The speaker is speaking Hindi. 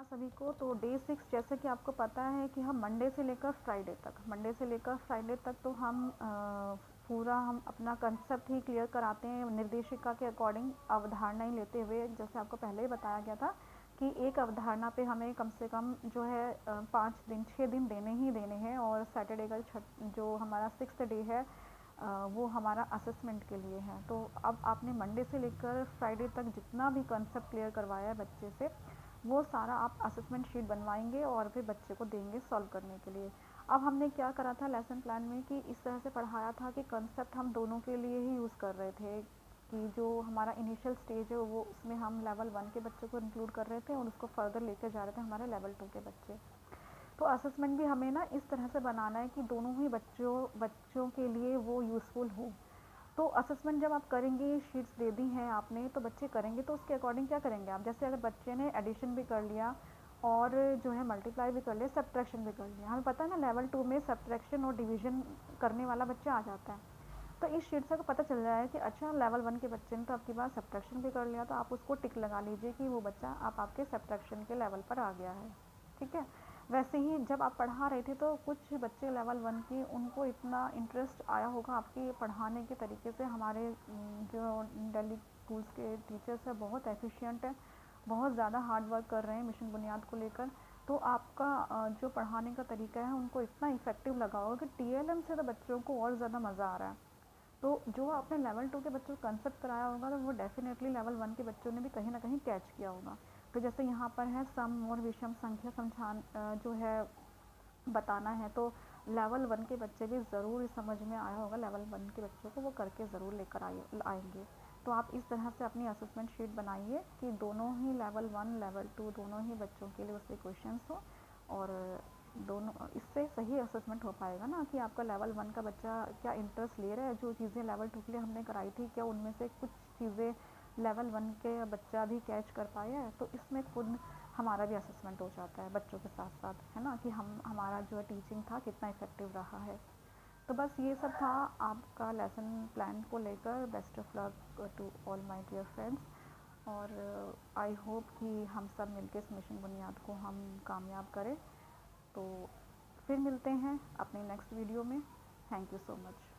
नमस्कार सभी को। तो डे 6 जैसे कि आपको पता है कि हम मंडे से लेकर फ्राइडे तक तो हम पूरा हम अपना कंसेप्ट ही क्लियर कराते हैं निर्देशिका के अकॉर्डिंग, अवधारणा ही लेते हुए। जैसे आपको पहले ही बताया गया था कि एक अवधारणा पे हमें कम से कम जो है 5 दिन 6 दिन देने ही देने हैं, और सैटरडे का जो हमारा 6th डे है वो हमारा असेसमेंट के लिए है। तो अब आपने मंडे से लेकर फ्राइडे तक जितना भी कंसेप्ट क्लियर करवाया है बच्चे से, वो सारा आप असेसमेंट शीट बनवाएंगे और फिर बच्चे को देंगे सॉल्व करने के लिए। अब हमने क्या करा था लेसन प्लान में कि इस तरह से पढ़ाया था कि कंसेप्ट हम दोनों के लिए ही यूज़ कर रहे थे, कि जो हमारा इनिशियल स्टेज है वो उसमें हम लेवल 1 के बच्चों को इंक्लूड कर रहे थे और उसको फर्दर लेकर जा रहे थे हमारे लेवल 2 के बच्चे। तो असेसमेंट भी हमें ना इस तरह से बनाना है कि दोनों ही बच्चों के लिए वो यूज़फुल हो। तो असेसमेंट जब आप करेंगे, शीट्स दे दी हैं आपने तो बच्चे करेंगे, तो उसके अकॉर्डिंग क्या करेंगे आप। जैसे अगर बच्चे ने एडिशन भी कर लिया और जो है मल्टीप्लाई भी कर लिया, सब्ट्रैक्शन भी कर लिया, हमें पता है ना लेवल 2 में सब्ट्रैक्शन और डिवीजन करने वाला बच्चा आ जाता है। तो इस शीट से पता चल रहा है कि अच्छा लेवल 1 के बच्चे ने तो आपकी बात सब्ट्रैक्शन भी कर लिया, तो आप उसको टिक लगा लीजिए कि वो बच्चा आपके सब्ट्रैक्शन के लेवल पर आ गया है। ठीक है। वैसे ही जब आप पढ़ा रहे थे तो कुछ बच्चे लेवल 1 के, उनको इतना इंटरेस्ट आया होगा आपके पढ़ाने के तरीके से। हमारे जो दिल्ली स्कूल्स के टीचर्स हैं बहुत एफिशिएंट है, बहुत ज़्यादा हार्ड वर्क कर रहे हैं मिशन बुनियाद को लेकर। तो आपका जो पढ़ाने का तरीका है उनको इतना इफेक्टिव लगा होगा कि टीएलएम से तो बच्चों को और ज़्यादा मज़ा आ रहा है। तो जो आपने लेवल 2 के बच्चों को कंसेप्ट कराया होगा तो वो डेफिनेटली लेवल 1 के बच्चों ने भी कहीं ना कहीं कैच किया होगा। तो जैसे यहाँ पर है सम और विषम संख्या समझान जो है बताना है, तो लेवल 1 के बच्चे भी ज़रूर समझ में आया होगा, लेवल 1 के बच्चों को वो करके ज़रूर लेकर आएंगे। तो आप इस तरह से अपनी असेसमेंट शीट बनाइए कि दोनों ही लेवल 1 लेवल 2 दोनों ही बच्चों के लिए उसके क्वेश्चंस हो, और दोनों इससे सही असेसमेंट हो पाएगा ना कि आपका लेवल 1 का बच्चा क्या इंटरेस्ट ले रहा है। जो चीज़ें लेवल 2 के लिए हमने कराई थी, क्या उनमें से कुछ चीज़ें लेवल 1 के बच्चा भी कैच कर पाया है, तो इसमें खुद हमारा भी असेसमेंट हो जाता है बच्चों के साथ साथ, है ना, कि हमारा जो टीचिंग था कितना इफ़ेक्टिव रहा है। तो बस ये सब था आपका लेसन प्लान को लेकर। Best of luck to all my dear friends, और आई होप कि हम सब मिलकर इस मिशन बुनियाद को हम कामयाब करें। तो फिर मिलते हैं अपने नेक्स्ट वीडियो में। Thank you so much.